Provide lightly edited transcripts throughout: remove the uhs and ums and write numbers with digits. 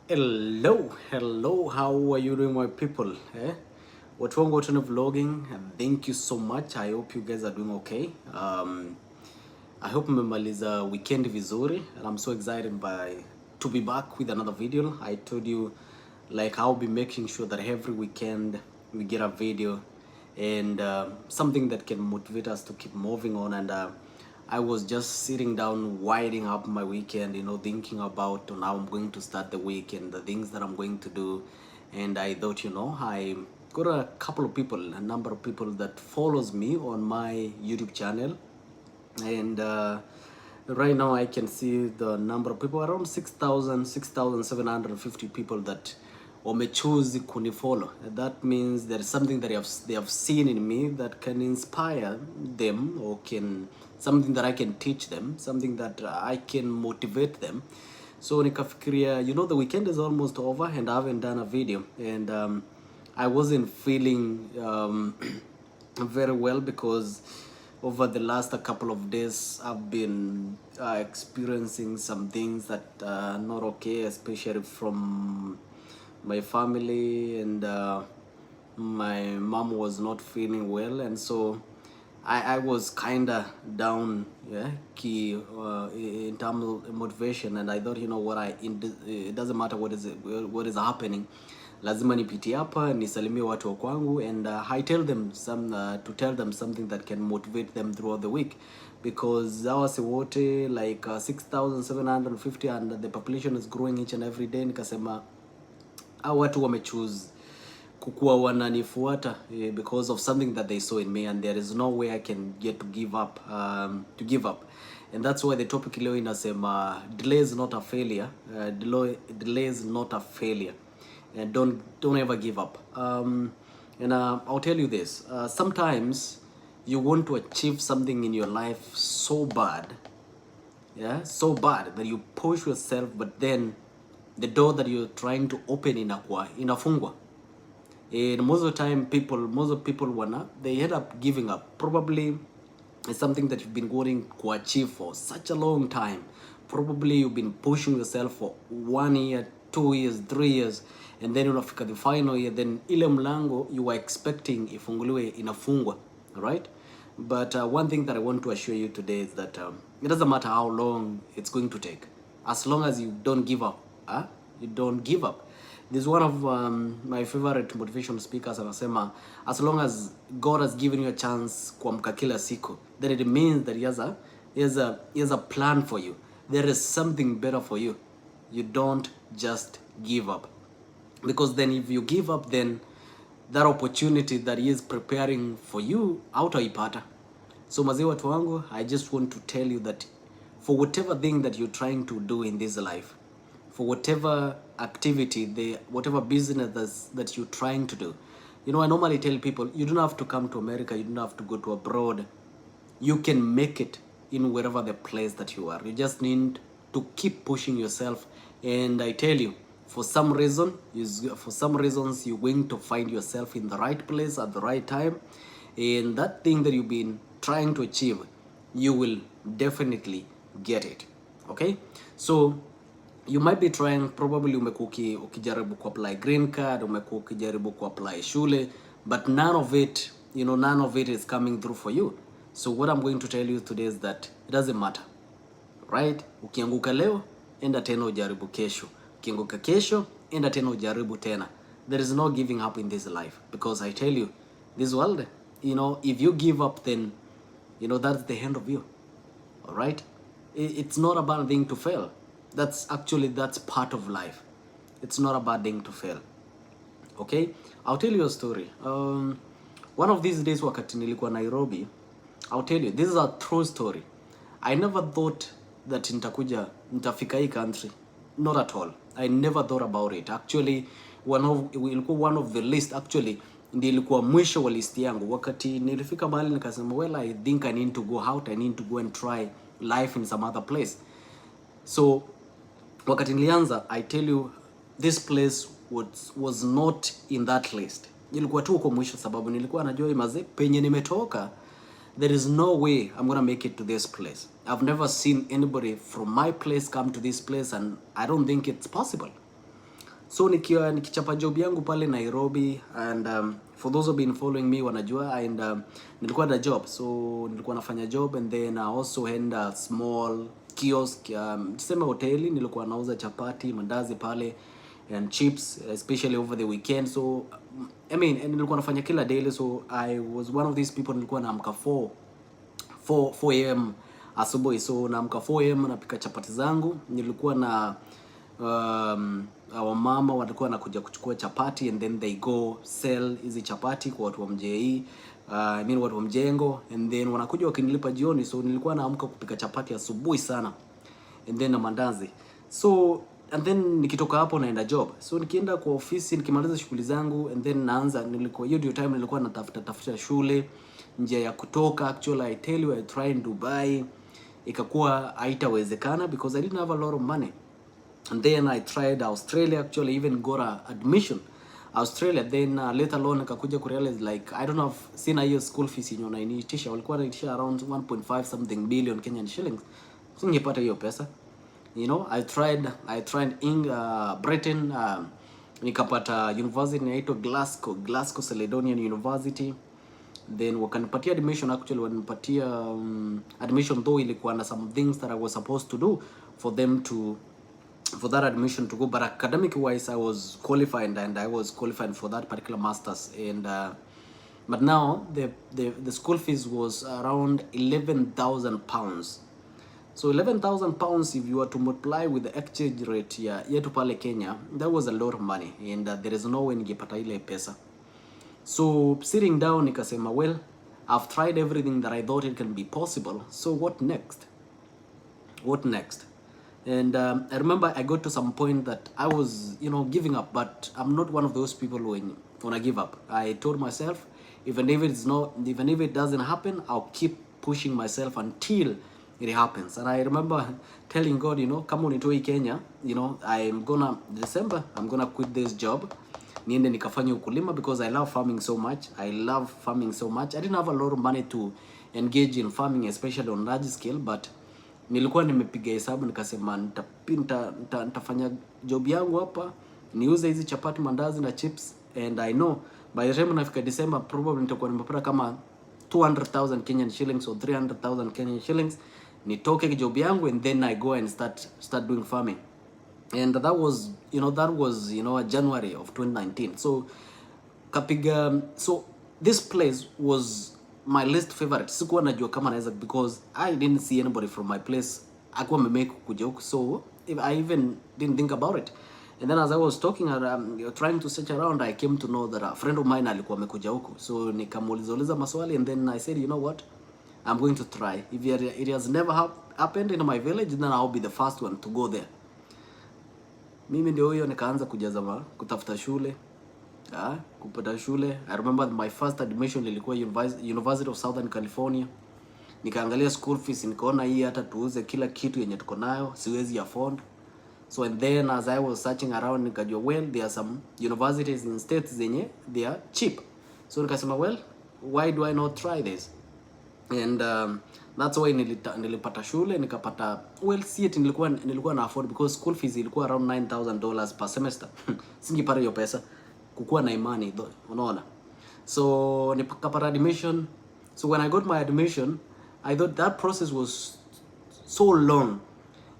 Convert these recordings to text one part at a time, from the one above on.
Hello, how are you doing, my people? Watu wangu wote vlogging, thank you so much. I hope you guys are doing okay. I hope mmemaliza weekend vizuri, and I'm so excited to be back with another video. I told you, like, I'll be making sure that every weekend we get a video and something that can motivate us to keep moving on. And I was just sitting down, winding up my weekend, thinking about how I'm going to start the week and the things that I'm going to do. And I thought, I got a couple of people, a number of people that follows me on my YouTube channel. And right now I can see the number of people around 6,750 people that choose kunifollow. That means there is something that they have seen in me that can inspire them, or can something that I can teach them, something that I can motivate them. So nikafikiria, the weekend is almost over and I haven't done a video, and I wasn't feeling very well because over the last couple of days I've been experiencing some things that are not okay, especially from my family, and my mom was not feeling well, and so I was kind of down, yeah, in terms of motivation. And I thought, it doesn't matter what is happening, lazima nipitie hapa nisalimie watu wa kwangu, and I tell them to tell them something that can motivate them throughout the week, because our wote like 6,750 and the population is growing each and every day. Nikasema hao watu wamechoose kukuwa wananifuata because of something that they saw in me, and there is no way I can get to give up. And that's why the topic leo inasema delay is not a failure. Delay is not a failure, and don't ever give up. And I'll tell you this, sometimes you want to achieve something in your life so bad, yeah, so bad that you push yourself, but then the door that you're trying to open inafungwa. And most of the time most people they end up giving up. Probably it's something that you've been going to achieve for such a long time. Probably you've been pushing yourself for 1 year, 2 years, 3 years, and then unafika the final year, then ile mlango you were expecting ifunguliwe inafungwa, right? But one thing that I want to assure you today is that it doesn't matter how long it's going to take, as long as you don't give up. You don't give up. This is one of my favorite motivational speakers, anasema, as long as God has given you a chance kuamka kila siku, then it means that he has a plan for you. There is something better for you. You don't just give up, because then if you give up, then that opportunity that he is preparing for you hautaipata. So mazee watu wangu, I just want to tell you that for whatever thing that you're trying to do in this life, for whatever activity, whatever business that you're trying to do, I normally tell people, you don't have to come to America, you don't have to go to abroad. You can make it in wherever the place that you are. You just need to keep pushing yourself. And I tell you, for some reasons, you're going to find yourself in the right place at the right time, and that thing that you've been trying to achieve, you will definitely get it. Okay, so you might be trying, probably umekuwa ukijaribu ku apply green card, umekuwa ukijaribu ku apply shule, but none of it is coming through for you. So what I'm going to tell you today is that it doesn't matter, right? Ukianguka leo, enda tena ujaribu kesho. Ukianguka kesho, enda tena ujaribu tena. There is no giving up in this life, because I tell you, this world, if you give up, then that's the end of you. All right? It's not a bad thing to fail. That's part of life. It's not a bad thing to fail. Okay, I'll tell you a story. One of these days wakati nilikuwa Nairobi, I'll tell you, this is a true story. I never thought that nitafika hii country. Not at all. I never thought about it. Actually, one of the list, actually ndio ilikuwa mwisho wa list yangu. Wakati nilifika mahali nikasema, well, I think I need to go out. I need to go and try life in some other place. So wakati nilianza, I tell you, this place was not in that list. Nilikuwa tu uko mwisho, sababu nilikuwa najua maze penye nimetoka, there is no way I'm gonna make it to this place. I've never seen anybody from my place come to this place, and I don't think it's possible. So nikichapa job yangu pale Nairobi, and for those who been following me wanajua, and nilikuwa na job, so nilikuwa nafanya job, and then I also had a small kiosk, tuseme hoteli, nilikuwa nauza chapati, mandazi pale and chips, especially over the weekend. So I mean, and nilikuwa nafanya kila daily, so I was one of these people. Nilikuwa naamka 4 am asubuhi, so naamka 4 am napika chapati zangu. Nilikuwa na wamama walikuwa nakuja kuchukua chapati, and then they go sell hizi chapati kwa watu wa MJE, I mean watu wa Mjengo, and then wanakuja wakinilipa jioni. So nilikuwa naamka kupika chapati asubuhi sana, and then na mandazi. So and then nikitoka hapo naenda job. So nikienda kwa ofisi, nikimaliza shughuli zangu, and then naanza, nilikuwa hiyo ndio time nilikuwa natafuta shule, njia ya kutoka. Actually I tell you, I tried in Dubai, ikakuwa haitawezekana because I didn't have a lot of money. And then I tried Australia, actually even got a admission Australia. Then later on nikakuja kurealize like I don't have, sina hiyo school fees yenye wanaitisha. Walikuwa wanaitisha around 1.5 something billion Kenyan shillings. So ningepata hiyo pesa. You know, I tried in Britain, nikapata university inaitwa Glasgow Caledonian University. Then wakanipatia admission. Actually wanipatia admission, though ilikuwa na some things that I was supposed to do for them to, for that admission to go, but academic wise I was qualified, and I was qualified for that particular masters. And but now the school fees was around 11,000 pounds. So 11,000 pounds, if you were to multiply with the exchange rate yetu pale Kenya, that was a lot of money, and there is no way ningepata ile pesa. So sitting down nikasema, well, I've tried everything that I thought it can be possible, so what next? And I remember I got to some point that I was, you know, giving up, but I'm not one of those people who wanna give up. I told myself, even if it doesn't happen, I'll keep pushing myself until it happens. And I remember telling God, you know, come on into Kenya, you know, December, I'm gonna quit this job, niende nikafanya ukulima, because I love farming so much. I didn't have a lot of money to engage in farming, especially on large scale, but nilikuwa nimepiga hesabu nikasema nitafanya job yangu hapa, niuze hizi chapati, mandazi na chips, and I know by the time nafika December probably nitakuwa nimepata kama 200,000 Kenyan shillings or 300,000 Kenyan shillings. Nitoke job yangu, and then I go and start doing farming. And that was a January of 2019. So kapiga, so this place was my least favorite. Sikuwa najua kama naweza, because I didn't see anybody from my place akuwa memake kuja huku, so I even didn't think about it. And then as I was talking, trying to search around, I came to know that a friend of mine alikuwa amekuja huku. So nikamuuliza maswali, and then I said, you know what, I'm going to try. If it has never happened in my village, then I'll be the first one to go there. Mimi ndio huyo nikaanza kujaza kutafuta shule, kupata shule. I remember my first admission ilikuwa University of Southern California. Nikaangalia school fees, nikaona hii hata tuuze kila kitu yenye tuko nayo siwezi afford. So and then as I was searching around, nikajua, well, there are some universities in states zenye they are cheap. So nikasema, well, why do I not try this? And that's why nilipata shule, nikapata, well, see it, nilikuwa na afford, because school fees ilikuwa around $9,000 per semester. Singepata hiyo pesa, kukuwa na imani, unaona. So nikapata admission. So when I got my admission, I thought that process was so long,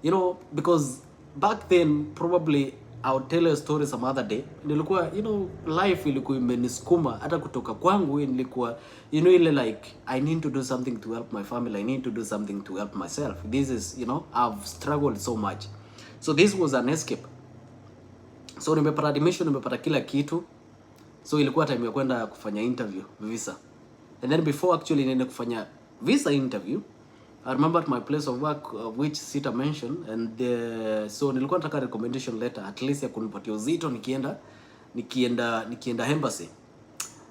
you know, because back then probably I'll tell you a story some other day. Nilikuwa, you know, life ilikuwa imenisukuma hata kutoka kwangu, nilikuwa, you know, ile like I need to do something to help my family, I need to do something to help myself. This is, you know, I've struggled so much. So this was an escape. So nimepata admission, nimepata kila kitu. So ilikuwa time ya kwenda kufanya interview, visa. And then before actually niende kufanya visa interview, I remember at my place of work, which Sita mentioned, and so nilikuwa nataka recommendation letter at least ya kunipatia uzito nikienda embassy.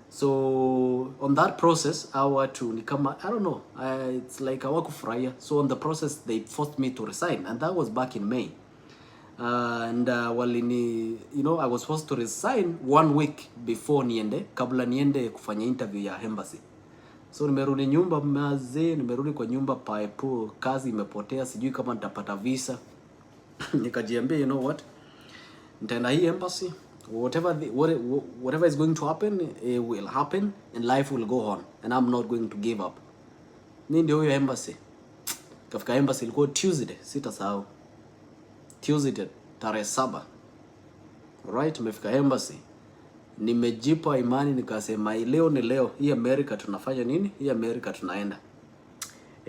So on that process ni kama, I don't know, it's like hawakufurahia. So on the process they forced me to resign, and that was back in May. You know, I was supposed to resign 1 week before kabla niende kufanya interview ya embassy. So nimerudi nyumba nimerudi kwa nyumba paipu, kazi imepotea, sijui kama nitapata visa. Nikajiambia, you know what, nitaenda hii embassy, whatever is going to happen, it will happen and life will go on and I'm not going to give up. Mimi ndio huyo embassy. Kafika embassy ilikuwa Tuesday, sitasahau. Tuesday tarehe 7. Alright, tumefika embassy. Nimejipa imani nikasema leo ni leo. Hii America tunafanya nini? Hii America tunaenda.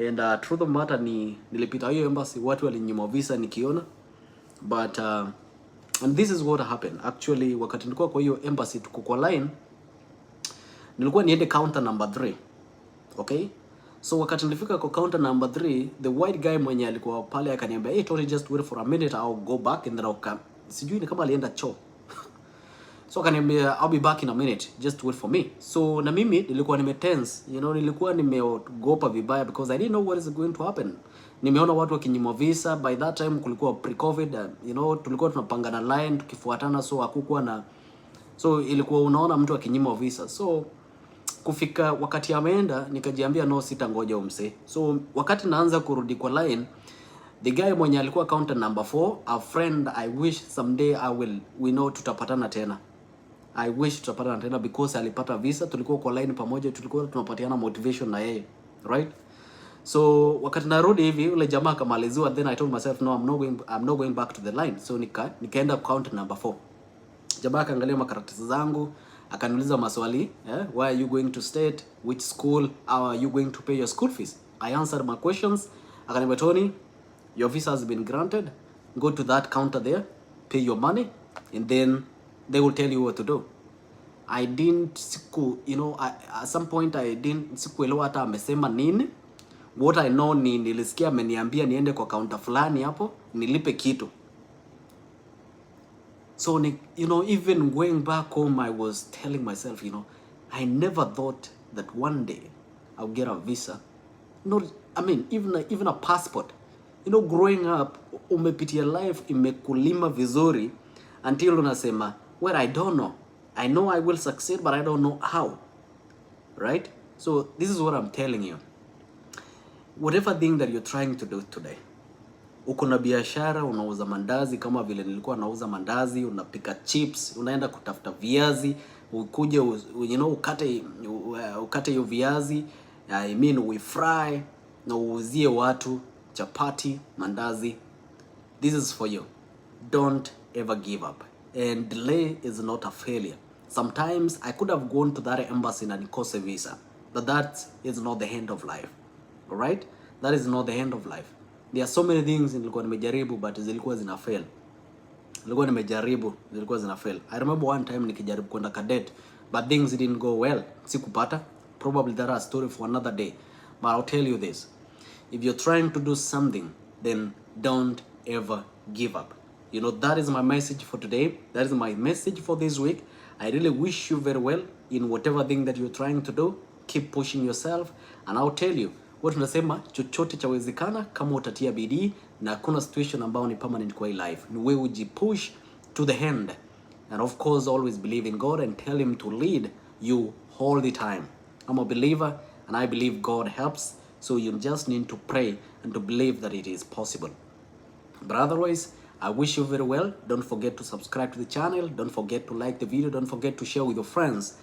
And truth of matter ni nilipita hiyo embassy, watu walinyima visa nikiona. But and this is what happened. Actually, wakati nilikuwa kwa hiyo embassy tuko kwa line, nilikuwa niende counter number 3. Okay? So wakati nilifika kwa counter number 3, the white guy mwenye alikuwa pale akaniambia, "Hey, Tony, just wait for a minute, I'll go back and then I'll come." Sijui ni kama alienda choo. So akaniambia, "I'll be back in a minute, just wait for me." So na mimi nilikuwa tense, nilikuwa nimeogopa vibaya because I didn't know what is going to happen. Nimeona watu wakinyimwa visa. By that time kulikuwa pre-COVID, tulikuwa tunapangana line tukifuatana, so hakukuwa na, so ilikuwa unaona mtu akinyimwa visa. So kufika wakati ameenda, nikajiambia no, sitangoja umse. So wakati naanza kurudi kwa line, the guy mwenye alikuwa counter number 4, a friend, I wish someday we know tutapatana tena. I wish tutapatana tena because alipata visa, tulikuwa kwa line pamoja, tulikuwa tunapatiana motivation na yeye, right? So wakati narudi hivi, ule jamaa akamaliziwa, then I told myself no, I'm not going back to the line. So nikaenda counter number 4. Jamaa akaangalia makaratasi zangu, akaniuliza maswali, why are you going to state, which school, how are you going to pay your school fees? I answered my questions. Akaniambia, "Tony, your visa has been granted. Go to that counter there, pay your money, and then they will tell you what to do." I didn't at some point sikuelewa hata amesema nini. What I know ni nilisikia ameniambia niende kwa counter fulani hapo nilipe kitu. So even going back home, I was telling myself, I never thought that one day I'll get a visa. Even a passport. Growing up, umepitia life imekulima vizuri until unasema, well, I don't know. I know I will succeed, but I don't know how. Right? So this is what I'm telling you. Whatever thing that you're trying to do today, uko na biashara, unauza mandazi kama vile nilikuwa nauza mandazi, unapika chips, unaenda kutafuta viazi, ukuje ukate hiyo viazi, we fry na uuzie watu chapati, mandazi. This is for you. Don't ever give up. And delay is not a failure. Sometimes I could have gone to that embassy na nikose visa, but that is not the end of life. All right? That is not the end of life. There are so many things nilikuwa nimejaribu but zilikuwa zina fail. I remember one time nikijaribu kwenda cadet but things didn't go well. Sikupata. Probably that is a story for another day. But I'll tell you this. If you're trying to do something, then don't ever give up. That is my message for today. That is my message for this week. I really wish you very well in whatever thing that you're trying to do. Keep pushing yourself, and I'll tell you what tunasema, chochote chawezekana kama utatia bidii, na kuna situation ambayo ni permanent kwa life. Ni wewe ujipush to the end, and of course always believe in God and tell him to lead you all the time. I'm a believer and I believe God helps, so you just need to pray and to believe that it is possible. But otherwise, I wish you very well. Don't forget to subscribe to the channel. Don't forget to like the video. Don't forget to share with your friends.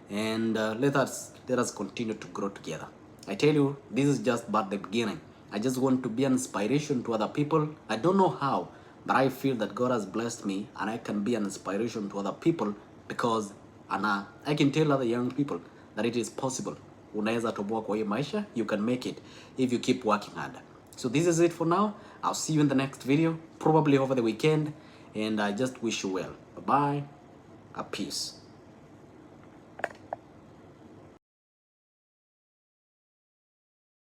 And let us continue to grow together. I tell you, this is just but the beginning. I just want to be an inspiration to other people. I don't know how, but I feel that God has blessed me and I can be an inspiration to other people because I can tell other young people that it is possible. Unaweza toboa kwa hii maisha, you can make it if you keep working hard. So this is it for now. I'll see you in the next video, probably over the weekend, and I just wish you well. Bye-bye. Peace.